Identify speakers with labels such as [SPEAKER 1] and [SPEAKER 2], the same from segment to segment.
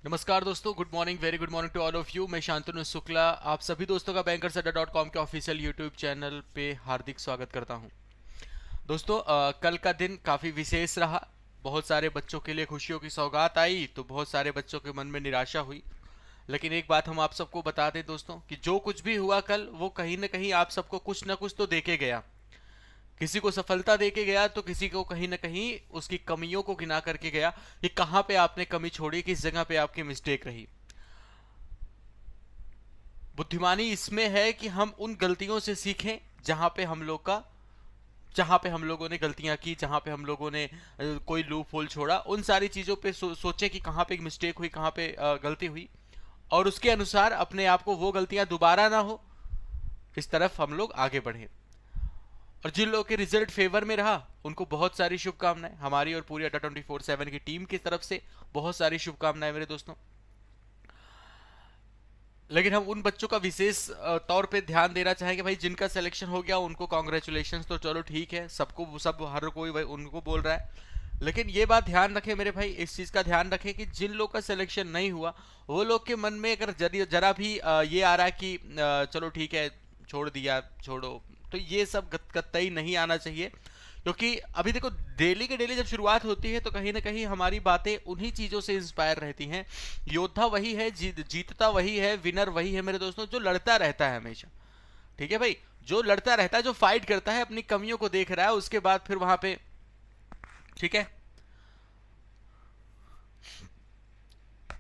[SPEAKER 1] नमस्कार दोस्तों, good morning, very good morning to all of you. मैं शांतनु शुक्ला आप सभी दोस्तों का bankersada.com के ऑफिशियल यूट्यूब चैनल पे हार्दिक स्वागत करता हूं। दोस्तों कल का दिन काफ़ी विशेष रहा। बहुत सारे बच्चों के लिए खुशियों की सौगात आई तो बहुत सारे बच्चों के मन में निराशा हुई। लेकिन एक बात हम आप सबको बता दें दोस्तों कि जो कुछ भी हुआ कल वो कहीं ना कहीं आप सबको कुछ ना कुछ तो देके गया। किसी को सफलता देके गया तो किसी को कहीं ना कहीं उसकी कमियों को गिना करके गया कि कहाँ पे आपने कमी छोड़ी, किस जगह पे आपकी मिस्टेक रही। बुद्धिमानी इसमें है कि हम उन गलतियों से सीखें जहां पे हम लोगों ने गलतियां की, जहां पे हम लोगों ने कोई लूप होल छोड़ा, उन सारी चीजों पे सोचें कि कहाँ पे मिस्टेक हुई, कहाँ पे गलती हुई, और उसके अनुसार अपने आप को वो गलतियां दोबारा ना हो इस तरफ हम लोग आगे बढ़े। और जिन लोगों के रिजल्ट फेवर में रहा उनको बहुत सारी शुभकामनाएं, हमारी और पूरी अड्डा 24/7 की टीम की तरफ से बहुत सारी शुभकामनाएं मेरे दोस्तों। लेकिन हम उन बच्चों का विशेष तौर पे ध्यान देना चाहेंगे भाई जिनका सिलेक्शन हो गया उनको कॉन्ग्रेचुलेशन, तो चलो ठीक है, सबको सब हर कोई भाई उनको बोल रहा है। लेकिन ये बात ध्यान रखें मेरे भाई, इस चीज का ध्यान रखें कि जिन लोग का सिलेक्शन नहीं हुआ वो लोग के मन में अगर जरा भी ये आ रहा है कि चलो ठीक है, छोड़ दिया, छोड़ो, तो ये सब कतई नहीं आना चाहिए। क्योंकि अभी देखो, डेली के डेली जब शुरुआत होती है तो कहीं ना कहीं हमारी बातें उन्हीं चीजों से इंस्पायर रहती हैं। योद्धा वही है, जीतता वही है, विनर वही है मेरे दोस्तों, जो लड़ता रहता है हमेशा। ठीक है भाई, जो लड़ता रहता है, जो फाइट करता है, अपनी कमियों को देख रहा है, उसके बाद फिर वहां पे, ठीक है,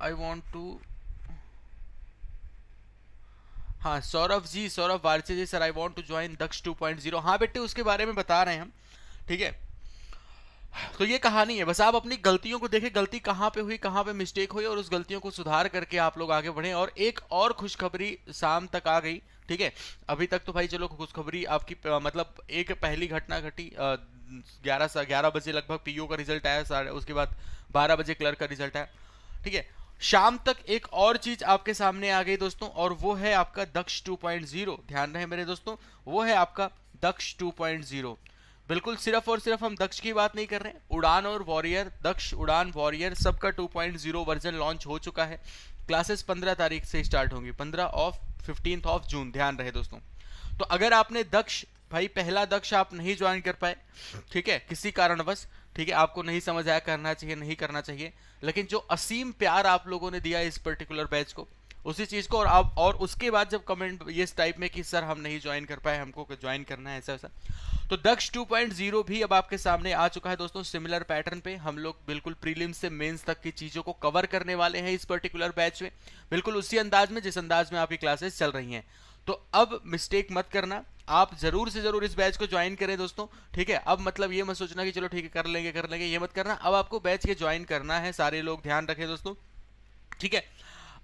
[SPEAKER 1] आई वॉन्ट टू, हाँ Saurabh ji, Saurabh Warche ji, sir I want to join Daksh 2.0। हाँ बेटे, उसके बारे में बता रहे हैं हम। ठीक है, तो ये कहानी है, बस आप अपनी गलतियों को देखें, गलती कहाँ पे हुई, कहाँ पे मिस्टेक हुई, और उस गलतियों को सुधार करके आप लोग आगे बढ़े। और एक और खुशखबरी शाम तक आ गई। ठीक है, अभी तक तो भाई चलो खुशखबरी आपकी मतलब एक पहली घटना घटी 11 बजे लगभग पीओ का रिजल्ट आया, उसके बाद 12 बजे क्लर्क का रिजल्ट आया। ठीक है, शाम तक एक और चीज आपके सामने आ गई दोस्तों, और वो है आपका दक्ष 2.0। ध्यान रहे मेरे दोस्तों, वो है आपका दक्ष 2.0। बिल्कुल सिर्फ और सिर्फ हम दक्ष की बात नहीं कर रहे हैं, उड़ान और वॉरियर, दक्ष, उड़ान, वॉरियर सबका 2.0 वर्जन लॉन्च हो चुका है। क्लासेस 15 तारीख से स्टार्ट होंगी, 15 ऑफ जून, ध्यान रहे दोस्तों। तो अगर आपने दक्ष, भाई पहला दक्ष आप नहीं ज्वाइन कर पाए, ठीक है, किसी कारणवश, ठीक है, आपको नहीं समझ आया करना चाहिए नहीं करना चाहिए, लेकिन जो असीम प्यार आप लोगों ने दिया इस पर्टिकुलर बैच को, उसी चीज को, और आप, और उसके बाद जब कमेंट ये इस टाइप में कि सर हम नहीं ज्वाइन कर पाए, हमको ज्वाइन करना है, ऐसा ऐसा, तो दक्ष 2.0 भी अब आपके सामने आ चुका है दोस्तों। सिमिलर पैटर्न पे हम लोग बिल्कुल प्रीलिम्स से मेंस तक की चीजों को कवर करने वाले हैं इस पर्टिकुलर बैच में, बिल्कुल उसी अंदाज में जिस अंदाज में आपकी क्लासेस चल रही हैं। तो अब मिस्टेक मत करना, आप जरूर से जरूर इस बैच को ज्वाइन करें दोस्तों। ठीक है, अब मतलब ये मत सोचना कि चलो ठीक है कर लेंगे, ये मत करना, अब आपको बैच के ज्वाइन करना है, सारे लोग ध्यान रखें दोस्तों। ठीक है,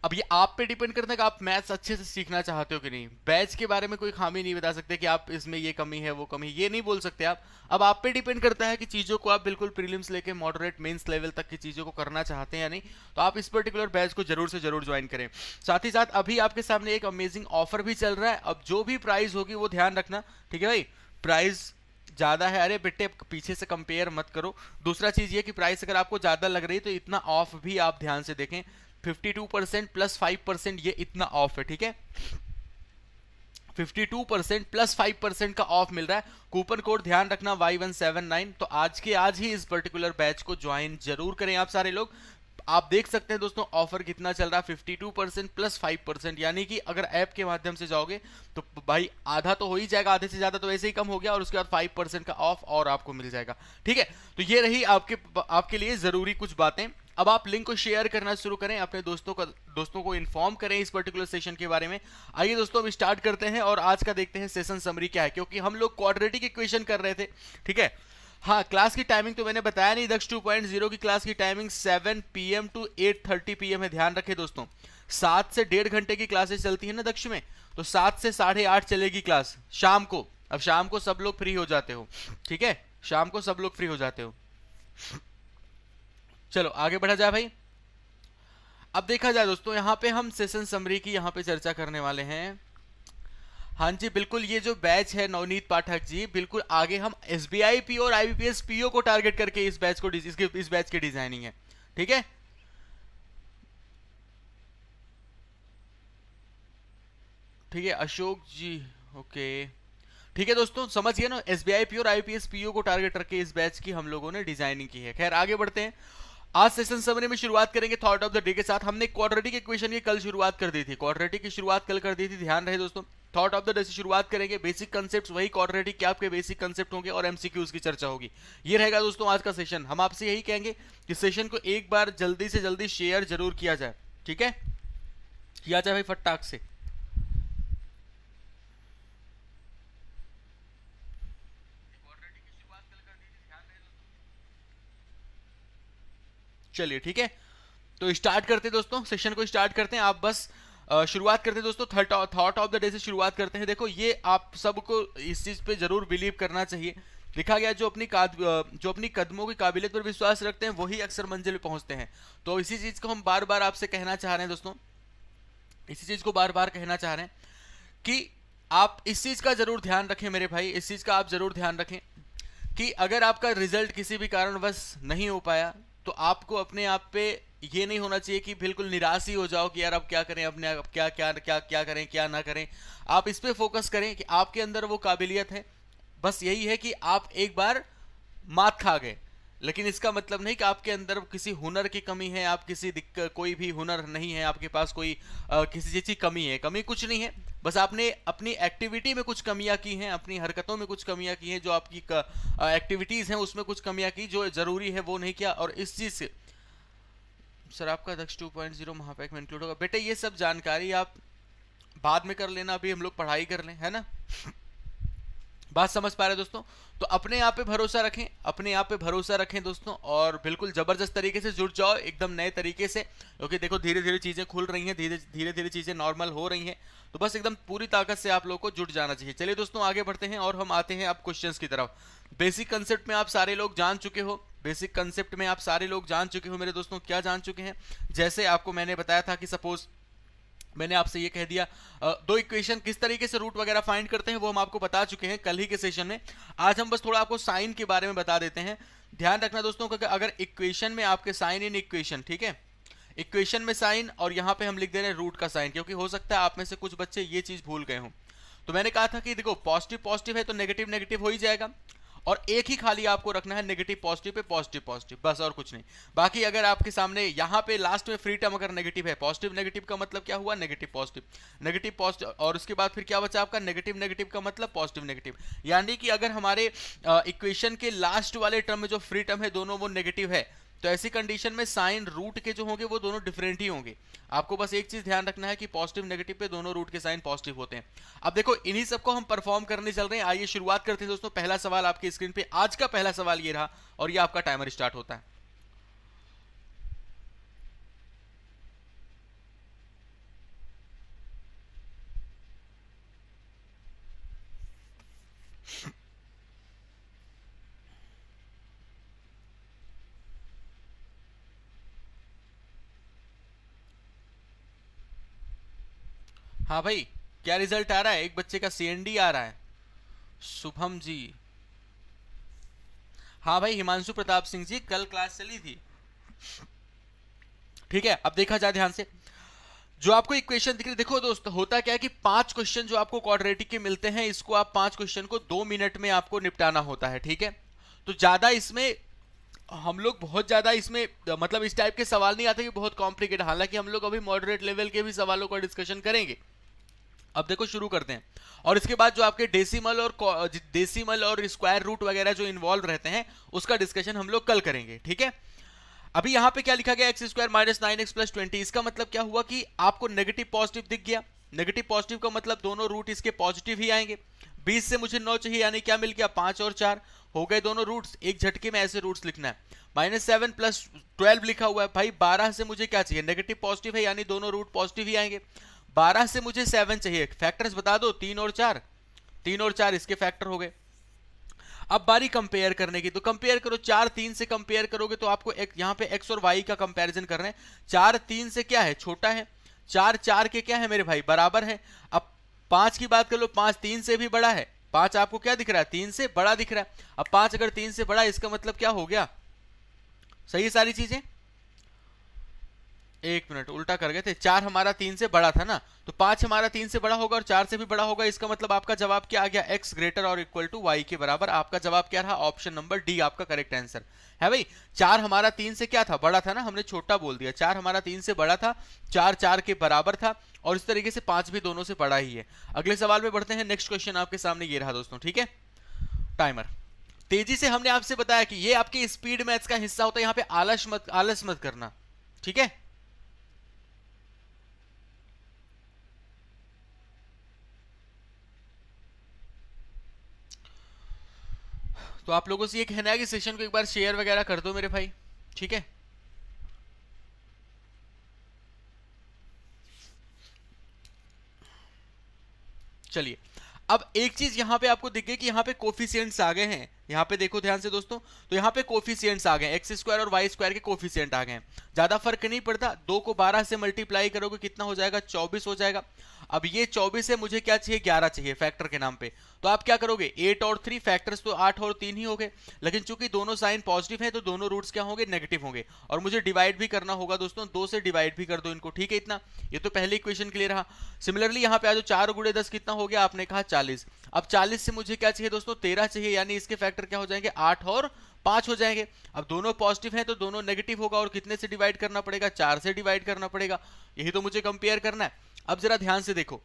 [SPEAKER 1] अब ये आप पे डिपेंड करता है कि आप मैथ्स अच्छे से सीखना चाहते हो कि नहीं। बैच के बारे में कोई खामी नहीं बता सकते कि आप इसमें ये कमी है वो कमी, ये नहीं बोल सकते आप। अब आप पे डिपेंड करता है कि चीज़ों को आप बिल्कुल प्रीलिम्स लेके मॉडरेट मेंस लेवल तक की चीज़ों को करना चाहते हैं या नहीं। तो आप इस पर्टिकुलर बैच को जरूर से जरूर ज्वाइन करें। साथ ही साथ अभी आपके सामने एक अमेजिंग ऑफर भी चल रहा है। अब जो भी प्राइस होगी वो ध्यान रखना, ठीक है भाई, प्राइस ज्यादा है, अरे बेटे पीछे से कंपेयर मत करो। दूसरा चीज ये कि प्राइस अगर आपको ज्यादा लग रही है तो इतना ऑफ भी आप ध्यान से देखें, 52% प्लस 5%, ये इतना ऑफ है। ठीक है, 52% प्लस 5% का ऑफ मिल रहा है। कूपन कोड ध्यान रखना Y179। तो आज के आज ही इस पर्टिकुलर बैच को ज्वाइन जरूर करें आप सारे लोग। आप देख सकते हैं दोस्तों ऑफर कितना चल रहा है, 52% प्लस 5%, यानी कि अगर ऐप के माध्यम से जाओगे तो भाई आधा तो हो ही जाएगा, आधे से ज्यादा तो ऐसे ही कम हो गया, और उसके बाद 5% का ऑफ और आपको मिल जाएगा। ठीक है, तो ये रही आपके लिए जरूरी कुछ बातें। अब आप लिंक को शेयर करना शुरू करें, अपने दोस्तों को इन्फॉर्म करें इस पर्टिकुलर सेशन के बारे में। आइए दोस्तों, अब स्टार्ट करते हैं और आज का देखते हैं सेशन समरी क्या है, क्योंकि हम लोग क्वाड्रेटिक इक्वेशन कर रहे थे। ठीक है, हाँ क्लास की टाइमिंग तो मैंने बताया नहीं, दक्ष 2.0 की क्लास की टाइमिंग 7 PM टू 8:30 PM है। ध्यान रखें दोस्तों, 7 से 1.5 घंटे की क्लासेस चलती है ना दक्ष में, तो 7 से 8:30 चलेगी क्लास शाम को। अब शाम को सब लोग फ्री हो जाते हो, ठीक है, शाम को सब लोग फ्री हो जाते हो। चलो आगे बढ़ा जाए भाई। अब देखा जाए दोस्तों, यहाँ पे हम सेशन समरी की यहाँ पे चर्चा करने वाले हैं। हाँ जी बिल्कुल, ये जो बैच है नवनीत पाठक जी, बिल्कुल आगे हम SBI पीओ और IBPS पीओ को टारगेट करके इस बैच की डिजाइनिंग है। ठीक है, ठीक है अशोक जी, ओके ठीक है दोस्तों, समझ गए ना। एसबीआई पीओ और आईपीएस पीओ को टारगेट रख के इस बैच की हम लोगों ने डिजाइनिंग की है। खैर आगे बढ़ते हैं। आज सेशन समरी में शुरुआत करेंगे थॉट ऑफ द डे के साथ। हमने क्वाड्रेटिक इक्वेशन की कल शुरुआत कर दी थी, क्वाड्रेटिक की शुरुआत कल कर दी थी, ध्यान रहे दोस्तों। थॉट ऑफ द डे से शुरुआत करेंगे, बेसिक कंसेप्ट्स वही क्वाड्रेटिक के आपके बेसिक कंसेप्ट होंगे और एमसीक्यूज की चर्चा होगी। ये रहेगा दोस्तों आज का सेशन। हम आपसे यही कहेंगे कि सेशन को एक बार जल्दी से जल्दी शेयर जरूर किया जाए, ठीक है, किया जाए भाई फटाक से। चलिए ठीक है, तो स्टार्ट करते हैं दोस्तों, सेशन को स्टार्ट करते हैं। आप बस शुरुआत करते हैं दोस्तों, थॉट ऑफ द डे से शुरुआत करते हैं। देखो ये आप सबको इस चीज पे जरूर बिलीव करना चाहिए। लिखा गया जो अपनी कदमों की काबिलियत पर विश्वास रखते हैं वही अक्सर मंजिल पे पहुंचते हैं। तो इसी चीज को हम बार बार आपसे कहना चाह रहे हैं दोस्तों, इसी चीज को बार बार कहना चाह रहे हैं कि आप इस चीज का जरूर ध्यान रखें मेरे भाई, इस चीज का आप जरूर ध्यान रखें कि अगर आपका रिजल्ट किसी भी कारणवश नहीं हो पाया तो आपको अपने आप पे ये नहीं होना चाहिए कि बिल्कुल निराश ही हो जाओ कि यार अब क्या करें, अपने अब क्या क्या क्या क्या करें क्या ना करें। आप इस पे फोकस करें कि आपके अंदर वो काबिलियत है, बस यही है कि आप एक बार मात खा गए, लेकिन इसका मतलब नहीं कि आपके अंदर किसी हुनर की कमी है, आप किसी कोई भी हुनर नहीं है आपके पास, कोई किसी चीज की कमी है। कमी कुछ नहीं है, बस आपने अपनी एक्टिविटी में कुछ कमियां की हैं, अपनी हरकतों में कुछ कमियां की हैं, जो आपकी एक्टिविटीज हैं उसमें कुछ कमियां की, जो जरूरी है वो नहीं किया। और इस चीज से सर आपका दक्ष 2.0 महापैक में इंक्लूड होगा। बेटे ये सब जानकारी आप बाद में कर लेना, अभी हम लोग पढ़ाई कर लें, है ना। बात समझ पा रहे दोस्तों। तो अपने आप पे भरोसा रखें, अपने आप पे भरोसा रखें दोस्तों, और बिल्कुल जबरदस्त तरीके से जुड़ जाओ एकदम नए तरीके से, क्योंकि देखो धीरे धीरे चीजें खुल रही हैं, धीरे धीरे चीजें नॉर्मल हो रही हैं। तो बस एकदम पूरी ताकत से आप लोग को जुट जाना चाहिए। चलिए दोस्तों आगे बढ़ते हैं और हम आते हैं अब क्वेश्चंस की तरफ। बेसिक कंसेप्ट में आप सारे लोग जान चुके हो, बेसिक कंसेप्ट में आप सारे लोग जान चुके हो मेरे दोस्तों। क्या जान चुके हैं? जैसे आपको मैंने बताया था कि सपोज मैंने आपसे ये कह दिया दो इक्वेशन किस तरीके से रूट वगैरह फाइंड करते हैं वो हम आपको बता चुके हैं कल ही के सेशन में। आज हम बस थोड़ा आपको साइन के बारे में बता देते हैं। ध्यान रखना दोस्तों कि अगर इक्वेशन में आपके साइन इन इक्वेशन, ठीक है, इक्वेशन में साइन और यहाँ पे हम लिख दे रहे हैं रूट का साइन, क्योंकि हो सकता है आप में से कुछ बच्चे ये चीज भूल गए हों। तो मैंने कहा था कि देखो पॉजिटिव पॉजिटिव है तो नेगेटिव नेगेटिव हो ही जाएगा, और एक ही खाली आपको रखना है negative positive pay positive positive, बस और कुछ नहीं। बाकी अगर आपके सामने यहाँ पे लास्ट में फ्री टर्म अगर नेगेटिव है, पॉजिटिव नेगेटिव का मतलब क्या हुआ, नेगेटिव पॉजिटिव, नेगेटिव पॉजिटिव, और उसके बाद फिर क्या बचा आपका नेगेटिव नेगेटिव का मतलब पॉजिटिव नेगेटिव। यानी कि अगर हमारे इक्वेशन के लास्ट वाले टर्म में जो फ्री टर्म है दोनों वो नेगेटिव है, तो ऐसी कंडीशन में साइन रूट के जो होंगे वो दोनों डिफरेंट ही होंगे। आपको बस एक चीज ध्यान रखना है कि पॉजिटिव नेगेटिव पे दोनों रूट के साइन पॉजिटिव होते हैं। अब देखो इन्हीं सबको हम परफॉर्म करने चल रहे हैं। आइए शुरुआत करते हैं दोस्तों। पहला सवाल आपकी स्क्रीन पे, आज का पहला सवाल ये रहा और ये आपका टाइमर स्टार्ट होता है। हाँ भाई, क्या रिजल्ट आ रहा है? एक बच्चे का सीएनडी आ रहा है, शुभम जी। हाँ भाई हिमांशु प्रताप सिंह जी, कल क्लास चली थी, ठीक है। अब देखा जाए ध्यान से, जो आपको इक्वेशन दिख रही, देखो दोस्त होता क्या है कि 5 क्वेश्चन जो आपको क्वाड्रेटिक के मिलते हैं, इसको आप 5 क्वेश्चन को 2 मिनट में आपको निपटाना होता है, ठीक है। तो ज्यादा इसमें हम लोग बहुत ज्यादा इसमें मतलब इस टाइप के सवाल नहीं आते कि बहुत कॉम्प्लिकेटेड, हालांकि हम लोग अभी मॉडरेट लेवल के भी सवालों का डिस्कशन करेंगे। अब देखो शुरू करते हैं, और इसके बाद जो आपके डेसिमल और स्क्वायर रूट वगैरह जो इन्वॉल्व रहते हैं उसका डिस्कशन हम लोग कल करेंगे, ठीक है। अभी यहां पे क्या लिखा गया, x square minus 9x plus 20। इसका मतलब क्या हुआ कि आपको नेगेटिव पॉजिटिव दिख गया। नेगेटिव पॉजिटिव का मतलब दोनों रूट इसके पॉजिटिव ही आएंगे। 20 से मुझे 9 चाहिए, यानी क्या मिल गया, 5 और 4 हो गए दोनों रूट्स। एक झटके में ऐसे रूट्स लिखना है। -7 प्लस 12 लिखा हुआ है भाई, 12 से मुझे क्या चाहिए, नेगेटिव पॉजिटिव है यानी दोनों रूट पॉजिटिव ही आएंगे। 12 से मुझे 7 चाहिए, फैक्टर्स बता दो, 3 और 4, 3 और 4 इसके फैक्टर हो गए। अब बारी कंपेयर करने की, तो कंपेयर करो, 4 3 से कंपेयर करोगे तो आपको एक यहाँ पे x और y का कंपैरिजन कर रहे हैं। 4 3 से क्या है, छोटा है, 4 4 के क्या है मेरे भाई, बराबर है। अब 5 की बात कर लो, 5 3 से भी बड़ा है। 5 आपको क्या दिख रहा है, 3 से बड़ा दिख रहा है। अब 5 अगर 3 से बड़ा, इसका मतलब क्या हो गया, सही है सारी चीजें। एक मिनट, उल्टा कर गए थे। 4 हमारा 3 से बड़ा था ना, तो 5 हमारा 3 से बड़ा होगा और 4 से भी बड़ा होगा। इसका मतलब आपका जवाब क्या आ गया, x ग्रेटर और इक्वल टू y के बराबर। आपका जवाब क्या रहा, ऑप्शन नंबर डी आपका करेक्ट आंसर है भाई। 4 हमारा 3 से क्या था, बड़ा था ना, हमने छोटा बोल दिया। 4 हमारा 3 से बड़ा था, 4 4 के बराबर था, और इस तरीके से 5 भी दोनों से बड़ा ही है। अगले सवाल पे बढ़ते हैं। नेक्स्ट क्वेश्चन आपके सामने ये रहा दोस्तों, ठीक है। टाइमर तेजी से, हमने आपसे बताया कि ये आपके स्पीड मैथ्स का हिस्सा होता है, यहां पे आलस मत करना, ठीक है। तो आप लोगों से ये कहना है कि सेशन को एक बार शेयर वगैरह कर दो मेरे भाई, ठीक है। चलिए, अब एक चीज यहां पे आपको दिख गई कि यहां पे कोफिशिएंट्स आ गए हैं। यहां पे देखो ध्यान से दोस्तों, तो यहां पे कोफिशिएंट्स आ गए, एक्स स्क्वायर और वाई स्क्वायर के कोफिशिएंट आ गए हैं। ज्यादा फर्क नहीं पड़ता, 2 को 12 से मल्टीप्लाई करोगे कितना हो जाएगा, 24 हो जाएगा। अब ये 24 है, मुझे क्या चाहिए, 11 चाहिए फैक्टर के नाम पे। तो आप क्या करोगे, 8 और 3 फैक्टर्स तो 8 और 3 ही हो गए, लेकिन चूंकि दोनों साइन पॉजिटिव है तो दोनों रूट्स क्या होंगे, नेगेटिव होंगे। और मुझे डिवाइड भी करना होगा दोस्तों, 2 से डिवाइड भी कर दो इनको, ठीक है। इतना, ये तो पहले इक्वेशन के लिए रहा। सिमिलरली यहाँ पे आ जाओ, 4 गुणे 10 कितना हो गया, आपने कहा 40। अब 40 से मुझे क्या चाहिए दोस्तों, 13 चाहिए, यानी इसके फैक्टर क्या हो जाएंगे, 8 और 5 हो जाएंगे। अब दोनों पॉजिटिव हैं तो दोनों नेगेटिव होगा, और कितने से डिवाइड करना पड़ेगा, 4 से डिवाइड करना पड़ेगा। यही तो मुझे कंपेयर करना है। अब जरा ध्यान से देखो,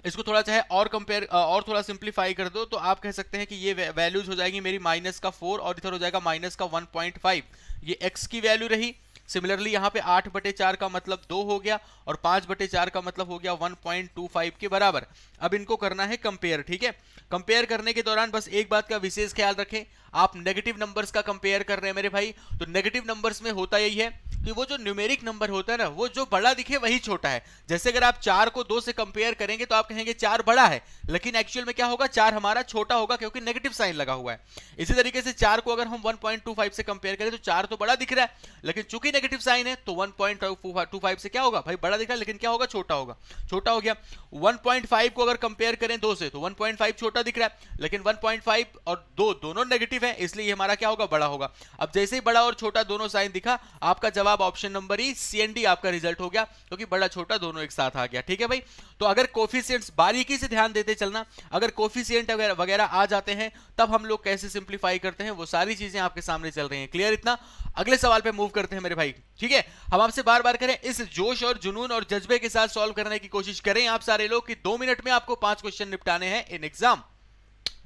[SPEAKER 1] इसको थोड़ा चाहे और कंपेयर और थोड़ा सिंप्लीफाई कर दो, तो आप कह सकते हैं कि ये वैल्यूज हो जाएगी मेरी -4 और इधर हो जाएगा -1.5। ये x की वैल्यू रही। सिमिलरली यहाँ पे 8/4 का मतलब 2 हो गया, और 5/4 का मतलब हो गया 1.25 के बराबर। अब इनको करना है कंपेयर, ठीक है। कंपेयर करने के दौरान बस एक बात का विशेष ख्याल रखें, आप नेगेटिव नंबर्स का कंपेयर कर रहे हैं मेरे भाई, तो नेगेटिव नंबर्स में होता यही है कि वो जो न्यूमेरिक नंबर होता है ना, वो जो बड़ा दिखे वही छोटा है। जैसे अगर आप 4 को 2 से कंपेयर करेंगे तो आप कहेंगे 4 बड़ा है, लेकिन एक्चुअल में क्या होगा, 4 हमारा छोटा होगा, क्योंकि नेगेटिव साइन लगा हुआ है। इसी तरीके से 4 को अगर हम 1.25 से कंपेयर करें तो 4 तो बड़ा दिख रहा है, लेकिन चूंकि नेगेटिव साइन है तो 1.25 से क्या होगा भाई, बड़ा दिख रहा है, लेकिन क्या होगा, छोटा होगा, छोटा हो गया। 1.5 को अगर कंपेयर करें 2 से तो 1.5 छोटा दिख रहा है, लेकिन 1.5 और 2 दोनों नेगेटिव है, इसलिए हमारा क्या होगा, बड़ा होगा। अब जैसे ही बड़ा और छोटा दोनों साइन दिखा, आपका जवाब ऑप्शन नंबर ई CND आपका रिजल्ट हो गया, क्योंकि बड़ा छोटा दोनों एक साथ आ गया, ठीक है भाई। तो अगर कोफिशिएंट्स, बारीकी से ध्यान देते चलना, अगर कोफिशिएंट वगैरह आ जाते हैं तब हम लोग कैसे सिंप्लीफाई करते हैं, वो सारी चीजें आपके सामने चल रही हैं। क्लियर इतना? अगले सवाल पे मूव करते हैं मेरे भाई, ठीक है। हम आपसे बार बार करें, इस जोश और जुनून और जज्बे के साथ सॉल्व करने की कोशिश करें आप सारे लोग कि 2 मिनट में आपको 5 क्वेश्चन निपटाने हैं in exam.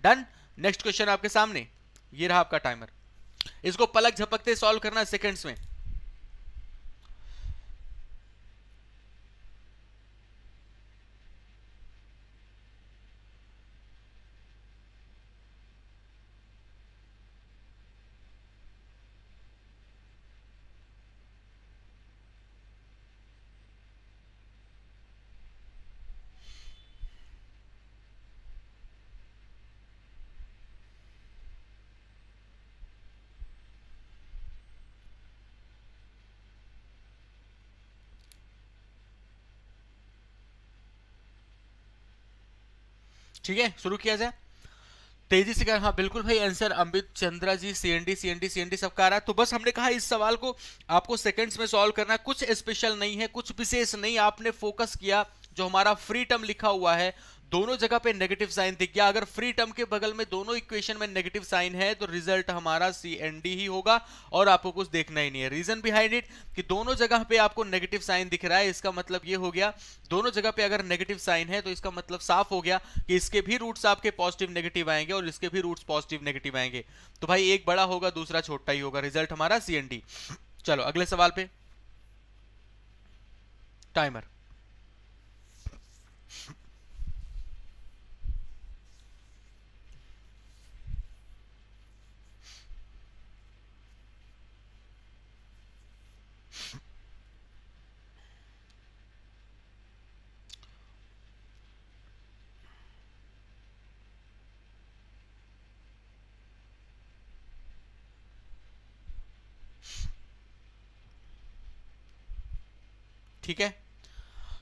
[SPEAKER 1] Done. Next question आपके सामने, ये रहा आपका टाइमर। इसको पलक झपकते सॉल्व करना सेकंड्स में। ठीक है, शुरू किया जाए तेजी से कर। हाँ बिल्कुल भाई, आंसर अमित चंद्रा जी, CND CND CND सबका आ रहा है। तो बस हमने कहा इस सवाल को आपको सेकंड्स में सॉल्व करना है, कुछ स्पेशल नहीं है, कुछ विशेष नहीं। आपने फोकस किया, जो हमारा फ्री टर्म लिखा हुआ है दोनों जगह पे नेगेटिव साइन दिख गया। अगर फ्री टर्म के बगल में दोनों इक्वेशन में नेगेटिव साइन है तो रिजल्ट हमारा CND ही होगा, और आपको कुछ देखना ही नहीं है। रीजन बिहाइंड इट कि दोनों जगह पे आपको नेगेटिव साइन दिख रहा है, इसका मतलब ये हो गया, दोनों जगह पे अगर नेगेटिव साइन है तो इसका मतलब साफ हो गया कि इसके भी रूट्स आपके पॉजिटिव नेगेटिव आएंगे और इसके भी रूट्स पॉजिटिव नेगेटिव आएंगे। तो भाई एक बड़ा होगा दूसरा छोटा ही होगा, रिजल्ट हमारा CND। चलो अगले सवाल पे, टाइमर। ठीक है,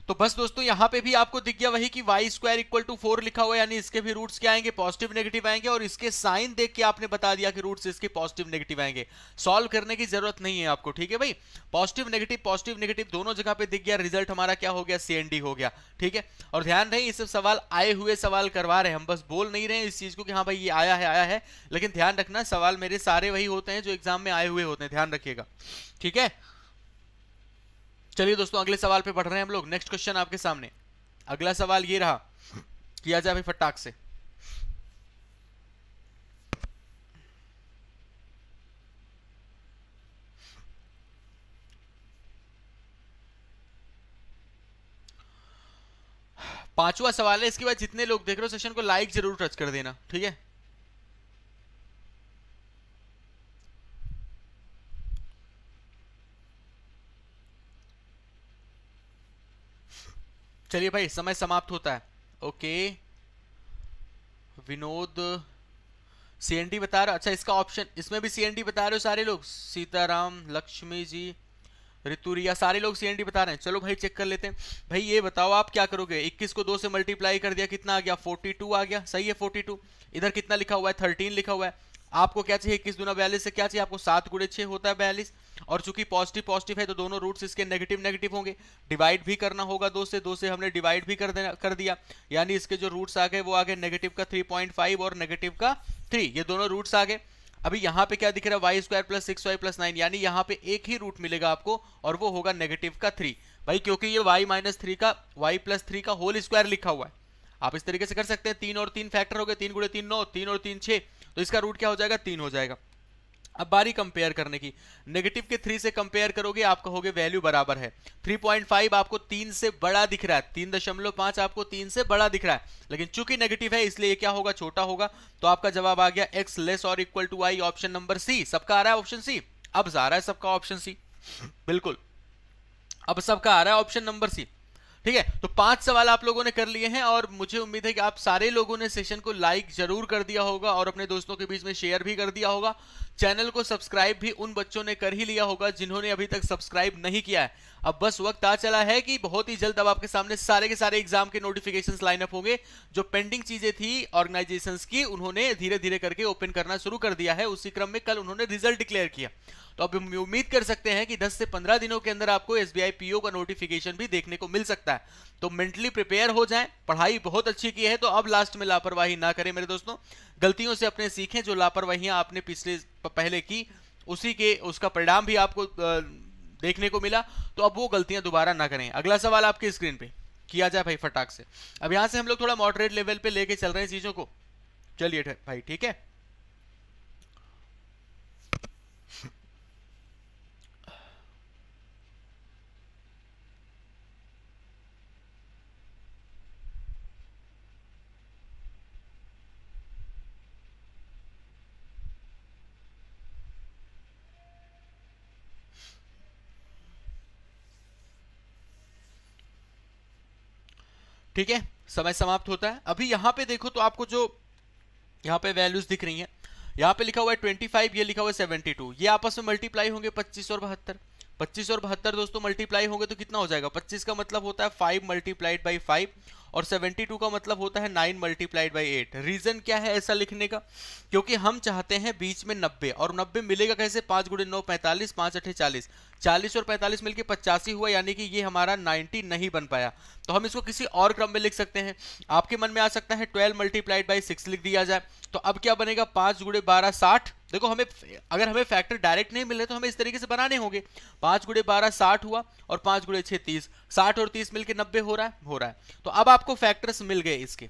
[SPEAKER 1] तो बस दोस्तों यहाँ पे भी आपको दिख गया वही कि वाई स्क्वायर इक्वल टू 4 लिखा हुआ है, यानी इसके भी रूट्स क्या आएंगे, पॉजिटिव नेगेटिव आएंगे, और इसके साइन देख के आपने बता दिया कि रूट्स इसके पॉजिटिव नेगेटिव आएंगे। सॉल्व करने की जरूरत नहीं है आपको, ठीक है भाई। पॉजिटिव नेगेटिव दोनों जगह पे दिख गया, रिजल्ट हमारा क्या हो गया, CND हो गया, ठीक है। और ध्यान रहे ये सब सवाल आए हुए सवाल करवा रहे हैं हम, बस बोल नहीं रहे हैं इस चीज को कि हाँ भाई ये आया है, लेकिन ध्यान रखना सवाल मेरे सारे वही होते हैं जो एग्जाम में आए हुए होते हैं, ध्यान रखिएगा, ठीक है। चलिए दोस्तों अगले सवाल पे बढ़ रहे हैं हम लोग। नेक्स्ट क्वेश्चन आपके सामने, अगला सवाल ये रहा, किया जाए भाई फटाक से। पांचवा सवाल है, इसके बाद जितने लोग देख रहे हो सेशन को लाइक जरूर टच कर देना, ठीक है। चलिए भाई समय समाप्त होता है। ओके विनोद CND बता रहा, अच्छा इसका ऑप्शन, इसमें भी CND बता रहे हो सारे लोग, सीताराम, लक्ष्मी जी, ऋतुरिया, सारे लोग CND बता रहे हैं। चलो भाई चेक कर लेते हैं। भाई ये बताओ आप क्या करोगे, 21 को 2 से मल्टीप्लाई कर दिया, कितना आ गया, 42 आ गया, सही है 42। इधर कितना लिखा हुआ है, 13 लिखा हुआ है। आपको क्या चाहिए, 21 दूना 42 से क्या चाहिए आपको, 7 गुणे 6 होता है 42। और चूंकि पॉजिटिव है तो दोनों रूट्स इसके नेगेटिव होंगे, डिवाइड भी करना होगा 2 से हमने डिवाइड भी कर दिया, यानी इसके जो रूट्स आ गए वो आ गए नेगेटिव का 3.5 और नेगेटिव का 3, ये दोनों रूट्स आ गए। अभी यहाँ पे क्या दिख रहा है, Y square plus 6y plus 9, यानी यहाँ पे एक ही रूट मिलेगा आपको और वो होगा नेगेटिव का 3 भाई, क्योंकि ये y माइनस 3 का y प्लस 3 का होल स्क्वायर लिखा हुआ है। आप इस तरीके से कर सकते हैं, 3 और 3 फैक्टर हो गए, 3 गुणे 3 9, 3 और 3 6, तो इसका रूट क्या हो जाएगा, 3 हो जाएगा। अब बारी कंपेयर करने की, नेगेटिव के 3 से कंपेयर करोगे आप कहोगे वैल्यू बराबर है, 3.5 आपको 3 से बड़ा दिख रहा है, 3.5 आपको 3 से बड़ा दिख रहा है, लेकिन चूंकि नेगेटिव है इसलिए ये क्या होगा, छोटा होगा। तो आपका जवाब आ गया x लेस और equal to y, option number C. सबका आ रहा है ऑप्शन सी, अब आ रहा है सबका ऑप्शन सी, बिल्कुल अब सबका आ रहा है ऑप्शन नंबर सी, ठीक है। तो 5 सवाल आप लोगों ने कर लिए हैं और मुझे उम्मीद है कि आप सारे लोगों ने सेशन को लाइक जरूर कर दिया होगा और अपने दोस्तों के बीच में शेयर भी कर दिया होगा। चैनल को सब्सक्राइब भी उन बच्चों ने कर ही लिया होगा जिन्होंने अभी तक सब्सक्राइब नहीं किया है। अब बस वक्त आ चला है कि बहुत ही जल्द अब आपके सामने सारे के सारे एग्जाम के नोटिफिकेशंस लाइन अप होंगे। जो पेंडिंग चीजें थी ऑर्गेनाइजेशंस की, उन्होंने धीरे धीरे करके ओपन करना शुरू कर दिया है। उसी क्रम में कल उन्होंने रिजल्ट डिक्लेयर किया, तो अब हम उम्मीद कर सकते हैं कि 10 से 15 दिनों के अंदर आपको SBI PO का नोटिफिकेशन भी देखने को मिल सकता है। तो मेंटली प्रिपेयर हो जाएं, पढ़ाई बहुत अच्छी की है तो अब लास्ट में लापरवाही ना करें मेरे दोस्तों। गलतियों से अपने सीखें, जो लापरवाहियां आपने पहले की उसका परिणाम भी आपको देखने को मिला, तो अब वो गलतियां दोबारा ना करें। अगला सवाल आपके स्क्रीन पे, किया जाए भाई फटाक से। अब यहां से हम लोग थोड़ा मॉडरेट लेवल पे लेके चल रहे हैं चीजों को, चलिए भाई ठीक है। ठीक है, समय समाप्त होता है। अभी यहाँ पे देखो तो आपको जो यहाँ पे वैल्यूज दिख रही हैं, यहाँ पे लिखा हुआ है 25, ये लिखा हुआ है 72, ये आपस में मल्टीप्लाई होंगे 25 और 72। 25 और 72 दोस्तों मल्टीप्लाई होंगे तो कितना हो जाएगा, 25 का मतलब होता है 5 मल्टीप्लाइड बाई 5 और 72 का मतलब होता है 9 मल्टीप्लाइड बाई 8। रीजन क्या है ऐसा लिखने का, क्योंकि हम चाहते हैं बीच में 90, और 90 मिलेगा कैसे, 5 गुणे 9 45, 5 8 40, 40 और 45 मिलके 85 हुआ, यानी कि ये हमारा 90 नहीं बन पाया। तो हम इसको किसी और क्रम में लिख सकते हैं। आपके मन में आ सकता है 12 मल्टीप्लाइड बाई 6 लिख दिया जाए, तो अब क्या बनेगा, 5 गुणे 12 60। देखो हमें अगर हमें फैक्टर डायरेक्ट नहीं मिल रहे तो हमें इस तरीके से बनाने होंगे। 5 गुणे 12 60 हुआ और 5 गुणे 6 30, 60 और 30 मिलके 90 हो रहा है। तो अब आपको फैक्टर्स मिल गए इसके,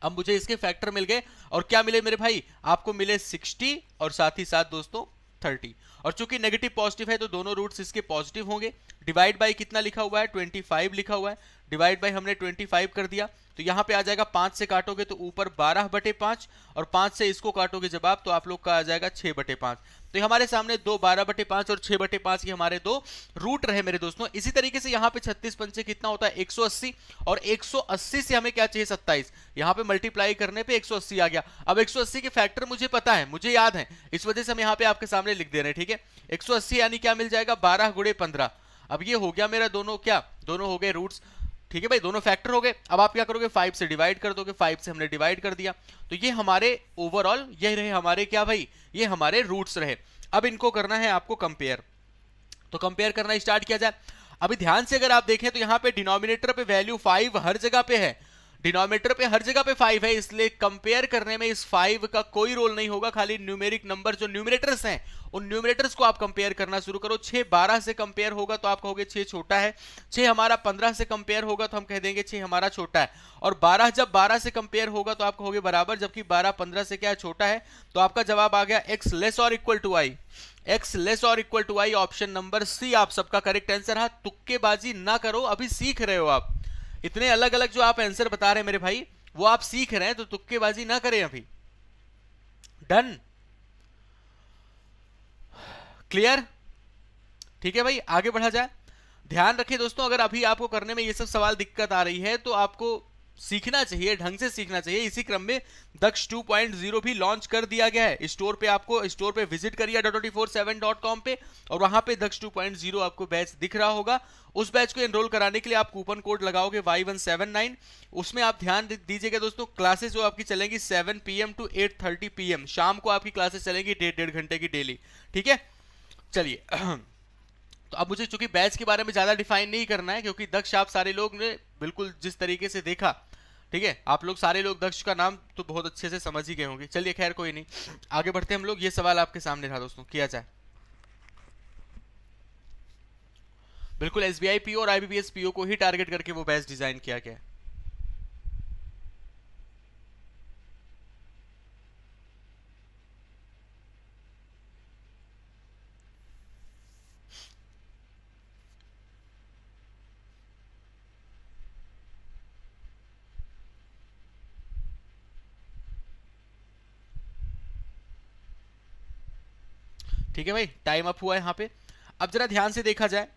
[SPEAKER 1] अब मुझे इसके फैक्टर मिल गए, और क्या मिले मेरे भाई, आपको मिले 60 और साथ ही साथ दोस्तों 30। और चूंकि नेगेटिव पॉजिटिव है तो दोनों रूट्स इसके पॉजिटिव होंगे। डिवाइड बाय कितना लिखा हुआ है, 25 लिखा हुआ है, डिवाइड बाय हमने 25 कर दिया, तो यहाँ पे आ जाएगा 5 से काटोगे तो ऊपर 12/5 और 5 से इसको काटोगे जवाब तो आप लोग का आ जाएगा 6/5। तो हमारे सामने 2 12/5 और 6/5 के हमारे दो रूट रहे मेरे दोस्तों। इसी तरीके से यहाँ पे 36 पंचे कितना होता है 180, और 180 से हमें क्या चाहिए 27, यहाँ पे मल्टीप्लाई करने पे 180 आ गया। अब 180 के फैक्टर मुझे पता है, मुझे याद है, इस वजह से हम यहाँ पे आपके सामने लिख दे रहे हैं, ठीक है। 180 यानी क्या मिल जाएगा 12 गुणे 15, अब ये हो गया मेरा दोनों, क्या दोनों हो गए रूट्स, ठीक है भाई, दोनों फैक्टर हो गए। अब आप क्या करोगे, 5 से डिवाइड कर दोगे, 5 से हमने डिवाइड कर दिया, तो ये हमारे ओवरऑल ये रहे हमारे क्या भाई, ये हमारे रूट्स रहे। अब इनको करना है आपको कंपेयर, तो कंपेयर करना स्टार्ट किया जाए। अभी ध्यान से अगर आप देखें तो यहाँ पे डिनोमिनेटर पे वैल्यू 5 हर जगह पे है, डिनोमिनेटर पे हर जगह पे 5 है, इसलिए कंपेयर करने में इस 5 का कोई रोल नहीं होगा, खाली न्यूमेरिक नंबर जो न्यूमिनेटर्स हैं उन न्यूमिनेटर्स को आप कंपेयर करना शुरू करो। 6 12 से कंपेयर होगा तो आप कहोगे 6 छोटा है, 6 हमारा 15 से कंपेयर होगा तो हम कह देंगे 6 हमारा छोटा है, और 12 जब 12 से कंपेयर होगा तो आप कहोगे बराबर, जबकि 12 15 से क्या छोटा है। तो आपका जवाब आ गया x लेस और equal to y, x less और equal to y, option number C आप सबका करेक्ट आंसर है। तुक्केबाजी ना करो, अभी सीख रहे हो आप, इतने अलग अलग जो आप आंसर बता रहे हैं मेरे भाई वो आप सीख रहे हैं, तो तुक्केबाजी ना करें अभी। डन, क्लियर, ठीक है भाई, आगे बढ़ा जाए। ध्यान रखिए दोस्तों, अगर अभी आपको करने में ये सब सवाल दिक्कत आ रही है तो आपको सीखना चाहिए, ढंग से सीखना चाहिए। इसी क्रम में दक्ष 2.0 भी लॉन्च कर दिया गया है स्टोर पे, आपको स्टोर पे विजिट करिए .247.com पे, और वहां पे दक्ष 2.0 आपको बैच दिख रहा होगा। उस बैच को एनरोल कराने के लिए आप कूपन कोड लगाओगे Y179, उसमें आप ध्यान दीजिएगा दोस्तों, क्लासेस जो आपकी चलेंगी 7 PM टू 8:30 PM, शाम को आपकी क्लासेस चलेंगी 1.5 घंटे की डेली, ठीक है। चलिए तो अब मुझे चूंकि बैच के बारे में ज्यादा डिफाइन नहीं करना है, क्योंकि दक्ष आप सारे लोग ने बिल्कुल जिस तरीके से देखा, ठीक है, आप लोग सारे लोग दक्ष का नाम तो बहुत अच्छे से समझ ही गए होंगे। चलिए खैर कोई नहीं, आगे बढ़ते हम लोग। ये सवाल आपके सामने था दोस्तों, किया जाए। बिल्कुल SBI PO और IBPS PO को ही टारगेट करके वो बैच डिजाइन किया गया है। ठीक है भाई, टाइम अप हुआ है यहाँ पे। अब जरा ध्यान से देखा जाए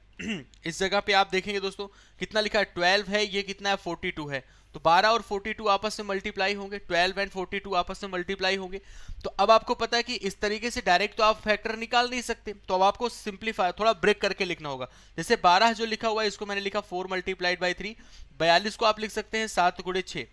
[SPEAKER 1] इस जगह पे आप देखेंगे दोस्तों कितना लिखा है, 12 है, ये कितना है 42 है, तो 12 और 42 आपस में मल्टीप्लाई होंगे, 12 एंड 42 आपस में मल्टीप्लाई होंगे। तो अब आपको पता है कि इस तरीके से डायरेक्ट तो आप फैक्टर निकाल नहीं सकते, तो अब आपको सिंप्लीफाई थोड़ा ब्रेक करके लिखना होगा। जैसे 12 जो लिखा हुआ है इसको मैंने लिखा 4 मल्टीप्लाइड बाई 3, 42 को आप लिख सकते हैं 7 गुणे 6।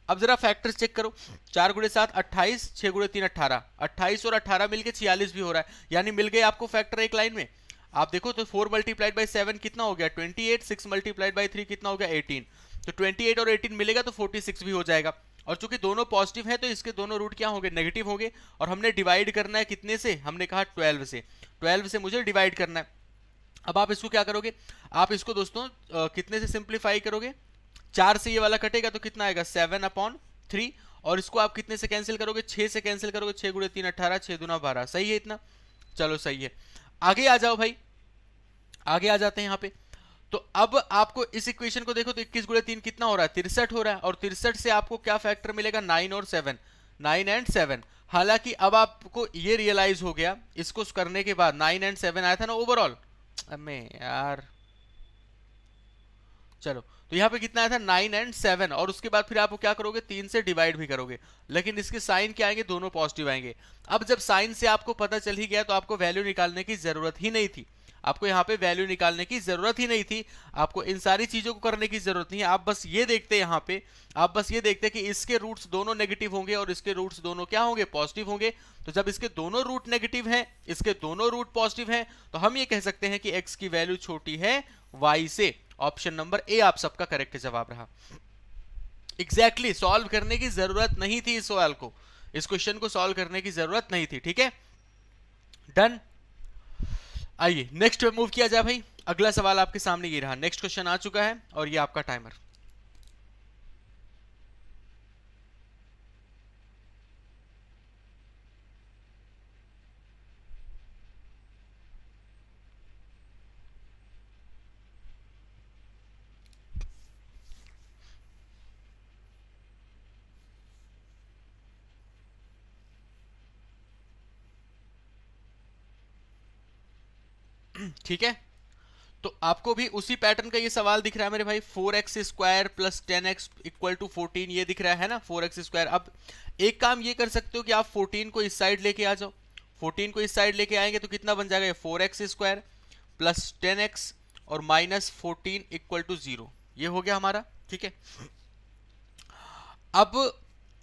[SPEAKER 1] अब जरा फैक्टर्स चेक करो, 4 गुणे 7 28, 6 गुणे 3 18, 28 और 18 मिलके 46 भी हो रहा है, यानी मिल गए आपको फैक्टर एक लाइन में। आप देखो तो 4 मल्टीप्लाइड बाई 7 कितना हो गया 28, 6 मल्टीप्लाइड बाई 3 कितना हो गया 18, तो 28 और 18 मिलेगा तो 46 भी हो जाएगा। और चूंकि दोनों पॉजिटिव है तो इसके दोनों रूट क्या होंगे, नेगेटिव होंगे, और हमने डिवाइड करना है कितने से, हमने कहा 12 से, 12 से मुझे डिवाइड करना है। अब आप इसको क्या करोगे, आप इसको दोस्तों कितने से सिंप्लीफाई करोगे, 4 से ये वाला कटेगा तो कितना आएगा 7/3, और इसको आप कितने से कैंसिल करोगे, 6 से कैंसिल करोगे, 6 गुणे 3 18, 6 दूना 12, सही है इतना, चलो सही है। आगे आ जाओ भाई, आगे आ जाते हैं यहाँ पे। तो अब आपको इस इक्वेशन को देखो तो 21 गुणे 3 कितना हो रहा है 63 हो रहा है, और 63 से आपको क्या फैक्टर मिलेगा 9 और 7, 9 एंड 7। हालांकि अब आपको ये रियलाइज हो गया इसको करने के बाद 9 एंड 7 आया था ना ओवरऑल, अबे यार चलो, तो यहाँ पे कितना आया था 9 एंड 7, और उसके बाद फिर आप क्या करोगे 3 से डिवाइड भी करोगे, लेकिन इसके साइन क्या आएंगे, दोनों पॉजिटिव आएंगे। अब जब साइन से आपको पता चल ही गया तो आपको वैल्यू निकालने की जरूरत ही नहीं थी, आपको यहाँ पे वैल्यू निकालने की जरूरत ही नहीं थी, आपको इन सारी चीजों को करने की जरूरत नहीं है। आप बस ये देखते यहाँ पे, आप बस ये देखते कि इसके रूट्स दोनों नेगेटिव होंगे और इसके रूट्स दोनों क्या होंगे, पॉजिटिव होंगे। तो जब इसके दोनों रूट नेगेटिव हैं, इसके दोनों रूट पॉजिटिव हैं, तो हम ये कह सकते हैं कि x की वैल्यू छोटी है y से। ऑप्शन नंबर ए आप सबका करेक्ट जवाब रहा। एग्जैक्टली सॉल्व करने की जरूरत नहीं थी इस सवाल को, इस क्वेश्चन को सॉल्व करने की जरूरत नहीं थी, ठीक है, डन। आइए नेक्स्ट पे मूव किया जाए भाई। अगला सवाल आपके सामने ये रहा, नेक्स्ट क्वेश्चन आ चुका है और ये आपका टाइमर। ठीक है, तो आपको भी उसी पैटर्न का ये सवाल दिख रहा है मेरे भाई, 4x square plus 10x equal to 14, ये दिख रहा है ना 4x स्क्वायर। अब एक काम ये कर सकते हो कि आप 14 को इस साइड लेके आ जाओ, 14 को इस साइड लेके आएंगे तो कितना बन जाएगा 4x स्क्वायर प्लस 10x, और -14 इक्वल टू 0। ये हो गया हमारा, ठीक है। अब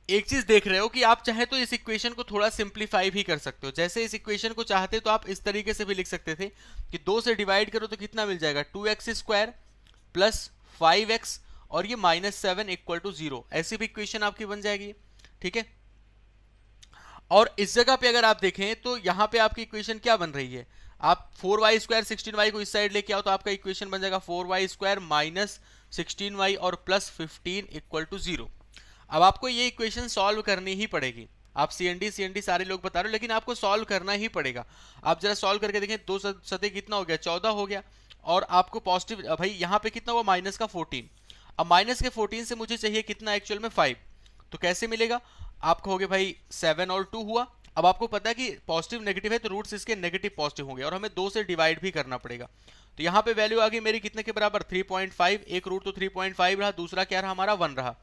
[SPEAKER 1] एक चीज देख रहे हो कि आप चाहे तो इस इक्वेशन को थोड़ा सिंप्लीफाई भी कर सकते हो। जैसे इस इक्वेशन को चाहते तो आप इस तरीके से भी लिख सकते थे कि 2 से डिवाइड करो तो कितना मिल जाएगा, 2x² प्लस 5x और ये -7 इक्वल टू 0। ऐसी भी इक्वेशन आपकी बन जाएगी, ठीक है। और इस जगह पे अगर आप देखें तो यहां पे आपकी इक्वेशन क्या बन रही है, आप 4y² 16y को इस साइड लेके आओ तो आपका इक्वेशन बन जाएगा 4y² माइनस 16y और प्लस 15 इक्वल टू 0। अब आपको ये इक्वेशन सॉल्व करनी ही पड़ेगी। आप सीएनडी सारे लोग बता रहे हो, लेकिन आपको सॉल्व करना ही पड़ेगा। आप जरा सॉल्व करके देखें, 2 सतह कितना हो गया, 14 हो गया। और आपको पॉजिटिव भाई यहाँ पे कितना हुआ, माइनस का 14। अब माइनस के 14 से मुझे चाहिए कितना, एक्चुअल में 5। तो कैसे मिलेगा, आप कहोगे भाई 7 और 2 हुआ। अब आपको पता है कि पॉजिटिव नेगेटिव है तो रूट्स इसके नेगेटिव पॉजिटिव होंगे और हमें 2 से डिवाइड भी करना पड़ेगा। तो यहाँ पे वैल्यू आ गई मेरी कितने के बराबर, 3.5। एक रूट तो 3.5 रहा, दूसरा क्या रहा हमारा, 1 रहा।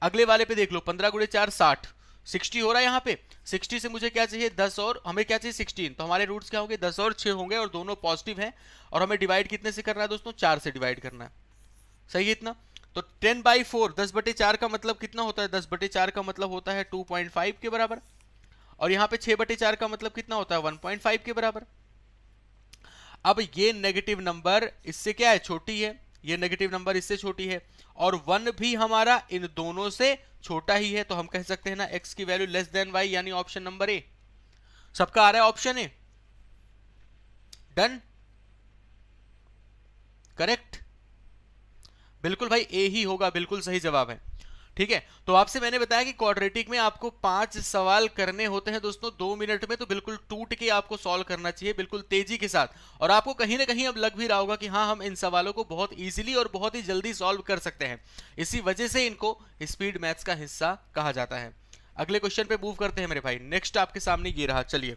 [SPEAKER 1] अगले वाले पे देख लो, 15 गुणे 4 60, 60 हो रहा है यहाँ पे। 60 से मुझे क्या चाहिए, 10 और हमें क्या चाहिए 16। तो हमारे रूट्स क्या होंगे, 10 और 6 होंगे और दोनों पॉजिटिव हैं। और हमें डिवाइड कितने से करना है दोस्तों, 4 से डिवाइड करना है, सही है इतना। तो 10/4 10/4 का मतलब कितना होता है, 10/4 का मतलब होता है 2.5 के बराबर। और यहाँ पे 6/4 का मतलब कितना होता है, 1.5 के बराबर। अब ये नेगेटिव नंबर इससे क्या है, छोटी है, ये नेगेटिव नंबर इससे छोटी है और 1 भी हमारा इन दोनों से छोटा ही है। तो हम कह सकते हैं ना x की वैल्यू लेस देन y, यानी ऑप्शन नंबर ए। सबका आ रहा है ऑप्शन ए, डन, करेक्ट, बिल्कुल भाई ए ही होगा, बिल्कुल सही जवाब है, ठीक है। तो आपसे मैंने बताया कि क्वाड्रेटिक में आपको 5 सवाल करने होते हैं दोस्तों 2 मिनट में। तो बिल्कुल टूट के आपको सॉल्व करना चाहिए, बिल्कुल तेजी के साथ। और आपको कहीं ना कहीं अब लग भी रहा होगा कि हाँ, हम इन सवालों को बहुत इजीली और बहुत ही जल्दी सॉल्व कर सकते हैं। इसी वजह से इनको स्पीड मैथ्स का हिस्सा कहा जाता है। अगले क्वेश्चन पे मूव करते हैं मेरे भाई। नेक्स्ट आपके सामने ये रहा, चलिए।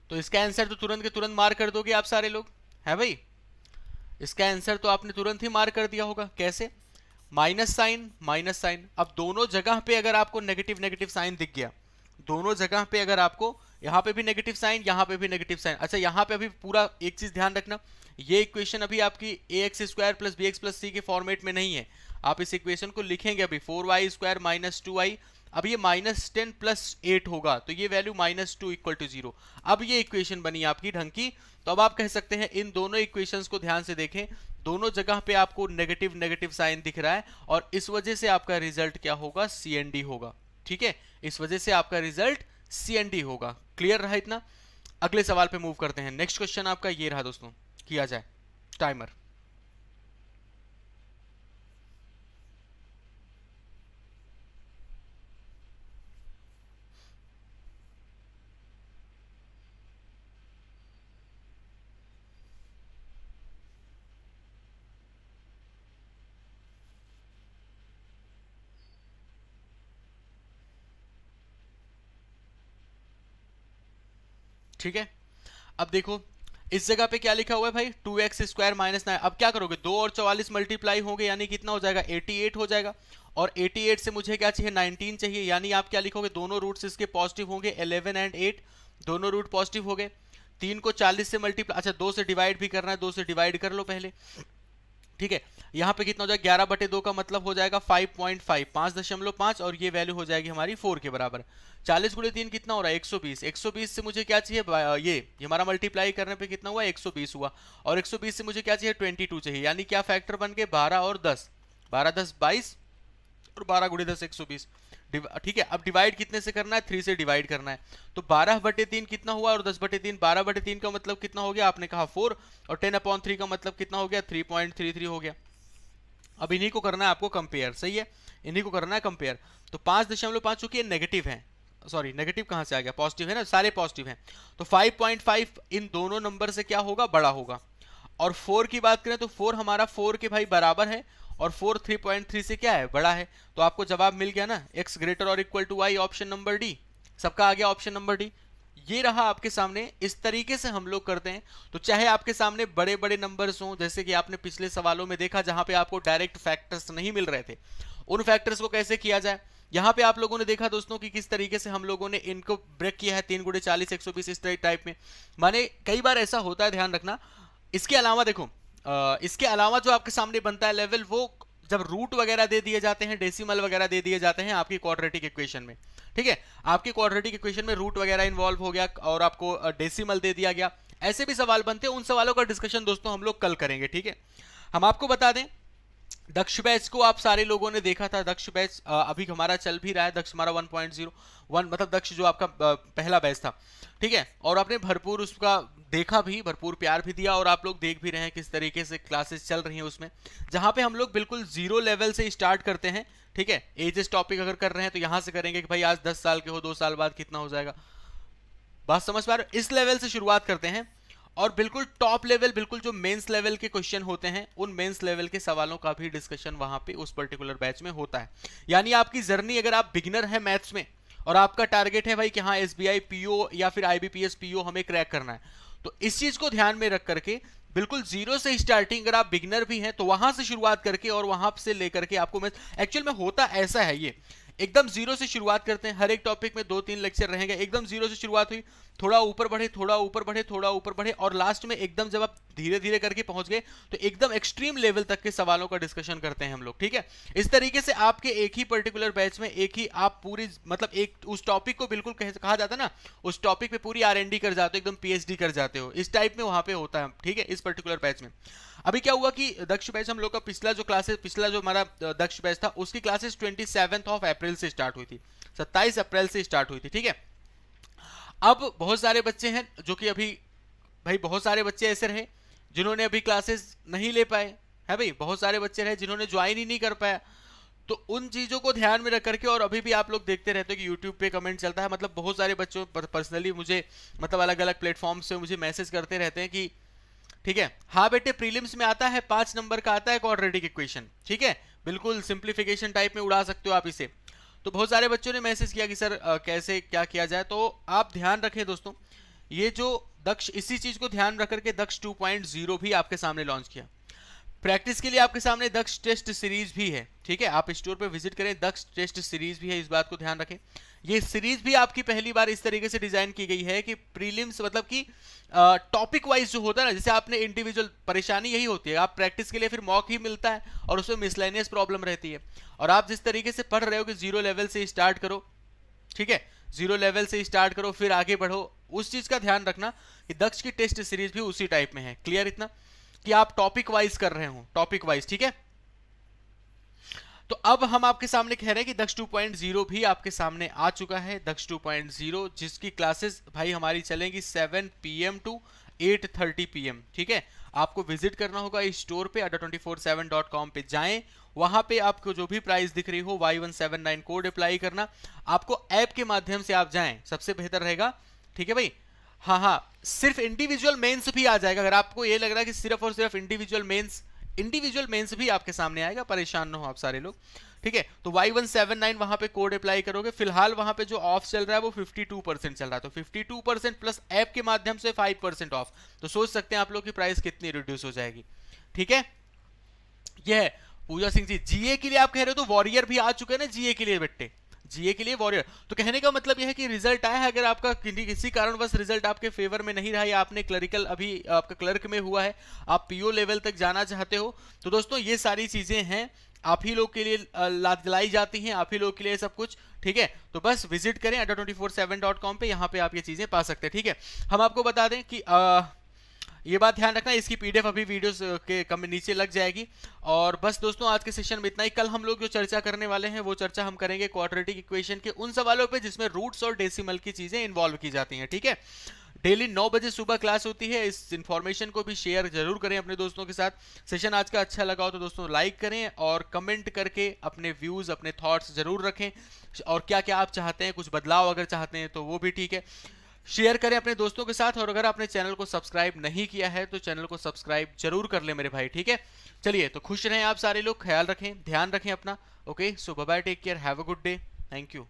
[SPEAKER 1] तो इसका आंसर तो तुरंत के तुरंत मार कर दोगे आप सारे लोग, है भाई। इसका आंसर तो आपने तुरंत ही मार कर दिया होगा। कैसे, माइनस साइन माइनस साइन। अब दोनों जगह पे अगर आपको नेगेटिव नेगेटिव साइन दिख गया, दोनों जगह पे अगर आपको, यहाँ पे भी नेगेटिव साइन, यहाँ पे भी नेगेटिव साइन। अच्छा, यहाँ पे अभी पूरा एक चीज ध्यान रखना, ये इक्वेशन अभी आपकी ax² plus bx plus c के फॉर्मेट में नहीं है। आप इस इक्वेशन को लिखेंगे अभी 4y² माइनस 2y। अब ये -10 प्लस 8 होगा तो ये वैल्यू -2 इक्वल टू 0। अब ये इक्वेशन बनी आपकी ढंग की। तो अब आप कह सकते हैं इन दोनों इक्वेशंस को ध्यान से देखें, दोनों जगह पे आपको नेगेटिव नेगेटिव साइन दिख रहा है और इस वजह से आपका रिजल्ट क्या होगा, CND होगा, ठीक है। इस वजह से आपका रिजल्ट CND होगा। क्लियर रहा इतना। अगले सवाल पे मूव करते हैं। नेक्स्ट क्वेश्चन आपका ये रहा दोस्तों, किया जाए टाइमर। ठीक है, अब देखो इस जगह पे क्या लिखा हुआ है भाई, 2x² माइनस 9। अब क्या करोगे, 2 और 44 मल्टीप्लाई होंगे यानी कितना हो जाएगा, 88 हो जाएगा। और 88 से मुझे क्या चाहिए, 19 चाहिए। यानी आप क्या लिखोगे, दोनों रूट्स इसके पॉजिटिव होंगे, 11 एंड 8 दोनों रूट पॉजिटिव हो गए। 3 को 40 से मल्टीप्लाई, अच्छा 2 से डिवाइड भी करना है, 2 से डिवाइड कर लो पहले, ठीक है। यहाँ पे कितना हो जाएगा, 11/2 का मतलब हो जाएगा 5.5, 5.5 और ये वैल्यू हो जाएगी हमारी 4 के बराबर। 40 गुणे 3 कितना हो रहा है, 120। 120 से मुझे क्या चाहिए, ये हमारा मल्टीप्लाई करने पे कितना हुआ, 120 हुआ। और 120 से मुझे क्या चाहिए, 22 चाहिए। यानी क्या फैक्टर बन गए, 12 और 10, 12 10 22 और 12 गुणे 10 120, ठीक है। अब डिवाइड कितने से करना है, 3 से डिवाइड करना है। तो 12/3 कितना हुआ और 10/3, 12/3 का मतलब कितना हो गया, आपने कहा 4 और 10/3 का मतलब कितना हो गया, 3.33 हो गया। अब इन्हीं को करना है आपको कंपेयर, सही है, इन्हीं को करना है कंपेयर। तो 5.5 चूंकि ये नेगेटिव है, सॉरी नेगेटिव कहां से आ गया, पॉजिटिव है ना, सारे पॉजिटिव हैं। तो 5.5 इन दोनों नंबर से क्या होगा, बड़ा होगा। और 4 की बात करें तो 4 हमारा 4 के भाई बराबर है और 4 3.3 से क्या है, बड़ा है। तो आपको जवाब मिल गया ना, x ग्रेटर और equal to y, option number D. सबका आ गया ऑप्शन नंबर डी। ये रहा आपके सामने, इस तरीके से हम लोग करते हैं। तो चाहे आपके सामने बड़े बड़े नंबर्स हों, जैसे कि आपने पिछले सवालों में देखा जहां पे आपको डायरेक्ट फैक्टर्स नहीं मिल रहे थे, उन फैक्टर्स को कैसे किया जाए। यहां पे आप लोगों ने देखा दोस्तों कि किस तरीके से हम लोगों ने इनको ब्रेक किया है, 3 गुणे 40 120 इस टाइप में। माने कई बार ऐसा होता है, ध्यान रखना। इसके अलावा देखो, इसके अलावा जो आपके सामने बनता है लेवल, वो जब रूट वगैरह दे दिए जाते हैं, डेसिमल वगैरह दे दिए जाते हैं आपकी क्वाड्रेटिक इक्वेशन में, ठीक है। आपकी क्वाड्रेटिक इक्वेशन में रूट वगैरह इन्वॉल्व हो गया और आपको डेसिमल दे दिया गया, ऐसे भी सवाल बनते हैं। उन सवालों का डिस्कशन दोस्तों हम लोग कल करेंगे, ठीक है। हम आपको बता दें, दक्ष बैच को आप सारे लोगों ने देखा था। दक्ष बैच अभी हमारा चल भी रहा है। दक्ष हमारा 1.01, मतलब दक्ष जो आपका पहला बैच था, ठीक है। और आपने भरपूर उसका देखा भी, भरपूर प्यार भी दिया, और आप लोग देख भी रहे हैं किस तरीके से क्लासेस चल रही हैं उसमें, जहां पे हम लोग बिल्कुल जीरो लेवल से स्टार्ट करते हैं, ठीक है। एजेस टॉपिक अगर कर रहे हैं तो यहां से करेंगे कि भाई आज 10 साल के हो, 2 साल बाद कितना हो जाएगा, बात समझ पा रहे हो। इस लेवल से शुरुआत करते हैं और बिल्कुल टॉप लेवल, बिल्कुल जो मेंस लेवल के क्वेश्चन होते हैं, उन मेंस लेवल के सवालों का भी डिस्कशन वहां पे उस पर्टिकुलर बैच में होता है। यानी आपकी जर्नी, अगर आप बिगिनर है मैथ्स में और आपका टारगेट है भाई कि हाँ एसबीआई पीओ या फिर आईबीपीएस पीओ हमें क्रैक करना है, तो इस चीज को ध्यान में रख करके बिल्कुल जीरो से स्टार्टिंग, अगर आप बिगिनर भी हैं तो वहां से शुरुआत करके और वहां से लेकर के आपको मैथ्स, एक्चुअल में होता ऐसा है, ये एकदम जीरो से शुरुआत करते हैं। हर एक टॉपिक में 2-3 लेक्चर रहेंगे, एकदम जीरो से शुरुआत हुई, थोड़ा ऊपर बढ़े, थोड़ा ऊपर बढ़े, थोड़ा ऊपर बढ़े, और लास्ट में एकदम जब आप धीरे धीरे करके पहुंच गए तो एकदम एक्सट्रीम लेवल तक के सवालों का डिस्कशन करते हैं हम लोग, ठीक है। इस तरीके से आपके एक ही पर्टिकुलर बैच में एक ही आप पूरी, मतलब एक उस टॉपिक को बिल्कुल कहा जाता है ना, उस टॉपिक पे पूरी आरएनडी कर जाते हो, एकदम पीएचडी कर जाते हो, इस टाइप में वहां पे होता है, ठीक है, इस पर्टिकुलर बैच में। अभी क्या हुआ कि दक्ष बैच हम लोग का पिछला जो हमारा दक्ष बैच था, उसकी क्लासेस 27 अप्रैल से स्टार्ट हुई थी, 27 अप्रैल से स्टार्ट हुई थी, ठीक है। अब बहुत सारे बच्चे हैं जो कि अभी, भाई बहुत सारे बच्चे ऐसे रहे जिन्होंने अभी क्लासेस नहीं ले पाए, है भाई, बहुत सारे बच्चे रहे जिन्होंने ज्वाइन ही नहीं कर पाया। तो उन चीजों को ध्यान में रख करके, और अभी भी आप लोग देखते रहते हो कि यूट्यूब पे कमेंट चलता है, मतलब बहुत सारे बच्चों पर्सनली मुझे, मतलब अलग अलग प्लेटफॉर्म से मुझे मैसेज करते रहते हैं कि ठीक है, हाँ बेटे प्रीलिम्स में आता है 5 नंबर का आता है क्वाड्रेटिक इक्वेशन, ठीक है, बिल्कुल सिंप्लीफिकेशन टाइप में उड़ा सकते हो आप इसे। तो बहुत सारे बच्चों ने मैसेज किया कि सर कैसे क्या किया जाए। तो आप ध्यान रखें दोस्तों, ये जो दक्ष, इसी चीज को ध्यान रख करके दक्ष 2.0 भी आपके सामने लॉन्च किया। प्रैक्टिस के लिए आपके सामने दक्ष टेस्ट सीरीज भी है, ठीक है, आप स्टोर पे विजिट करें, दक्ष टेस्ट सीरीज भी है, इस बात को ध्यान रखें। ये सीरीज भी आपकी पहली बार इस तरीके से डिजाइन की गई है कि प्रीलिम्स, मतलब कि टॉपिक वाइज जो होता है ना, जैसे आपने इंडिविजुअल, परेशानी यही होती है, आप प्रैक्टिस के लिए फिर मॉक ही मिलता है और उसमें मिसलेनियस प्रॉब्लम रहती है, और आप जिस तरीके से पढ़ रहे हो कि जीरो लेवल से स्टार्ट करो, ठीक है, जीरो लेवल से स्टार्ट करो फिर आगे बढ़ो, उस चीज का ध्यान रखना कि दक्ष की टेस्ट सीरीज भी उसी टाइप में है। क्लियर इतना कि आप टॉपिक वाइज कर रहे हो, टॉपिक वाइज, ठीक है। तो अब हम आपके सामने कह रहे हैं कि दक्ष 2.0 भी आपके सामने आ चुका है, दक्ष 2.0, जिसकी क्लासेस भाई हमारी चलेंगी 7 PM टू 8:30 PM, ठीक है। आपको विजिट करना होगा इस स्टोर पे, adda247.com पे जाएं, वहां पे आपको जो भी प्राइस दिख रही हो Y179 कोड अप्लाई करना, आपको ऐप के माध्यम से आप जाएं, सबसे बेहतर रहेगा, ठीक है भाई। हाँ, सिर्फ इंडिविजुअल मेंस भी आ जाएगा, अगर आपको ये लग रहा है कि सिर्फ और सिर्फ इंडिविजुअल मेंस भी आपके सामने आएगा, परेशान ना हो आप सारे लोग, ठीक है। तो Y179 वहां पे कोड अप्लाई करोगे, फिलहाल वहां पे जो ऑफ चल रहा है वो 52% चल रहा है, तो 52% प्लस ऐप के माध्यम से 5% ऑफ, तो सोच सकते हैं आप लोग की प्राइस कितनी रिड्यूस हो जाएगी, ठीक है। यह है पूजा सिंह जी, जीए के लिए आप कह रहे हो, तो वॉरियर भी आ चुके हैं ना जीए के लिए बेटे, जीए के लिए वॉरियर। तो कहने का मतलब यह है कि रिजल्ट आया है, अगर आपका किसी कारणवश रिजल्ट आपके फेवर में नहीं रहा, या आपने क्लरिकल अभी आपका क्लर्क में हुआ है, आप पीओ लेवल तक जाना चाहते हो, तो दोस्तों ये सारी चीजें हैं, आप ही लोग के लिए दिलाई जाती हैं, आप ही लोग के लिए सब कुछ, ठीक है। तो बस विजिट करें adda247.com पे, यहाँ पे आप ये चीजें पा सकते हैं, ठीक है। हम आपको बता दें कि ये बात ध्यान रखना, इसकी पीडीएफ अभी वीडियोस के कम नीचे लग जाएगी। और बस दोस्तों आज के सेशन में इतना ही। कल हम लोग जो चर्चा करने वाले हैं वो चर्चा हम करेंगे क्वाड्रेटिक इक्वेशन के उन सवालों पे जिसमें रूट्स और डेसिमल की चीजें इन्वॉल्व की जाती हैं, ठीक है। डेली 9 बजे सुबह क्लास होती है, इस इन्फॉर्मेशन को भी शेयर जरूर करें अपने दोस्तों के साथ। सेशन आज का अच्छा लगा हो तो दोस्तों लाइक करें और कमेंट करके अपने व्यूज, अपने थॉट्स जरूर रखें, और क्या क्या आप चाहते हैं, कुछ बदलाव अगर चाहते हैं तो वो भी ठीक है। शेयर करें अपने दोस्तों के साथ, और अगर आपने चैनल को सब्सक्राइब नहीं किया है तो चैनल को सब्सक्राइब जरूर कर ले मेरे भाई, ठीक है। चलिए, तो खुश रहें आप सारे लोग, ख्याल रखें, ध्यान रखें अपना। Okay, so bye bye, take care, have a good day, thank you.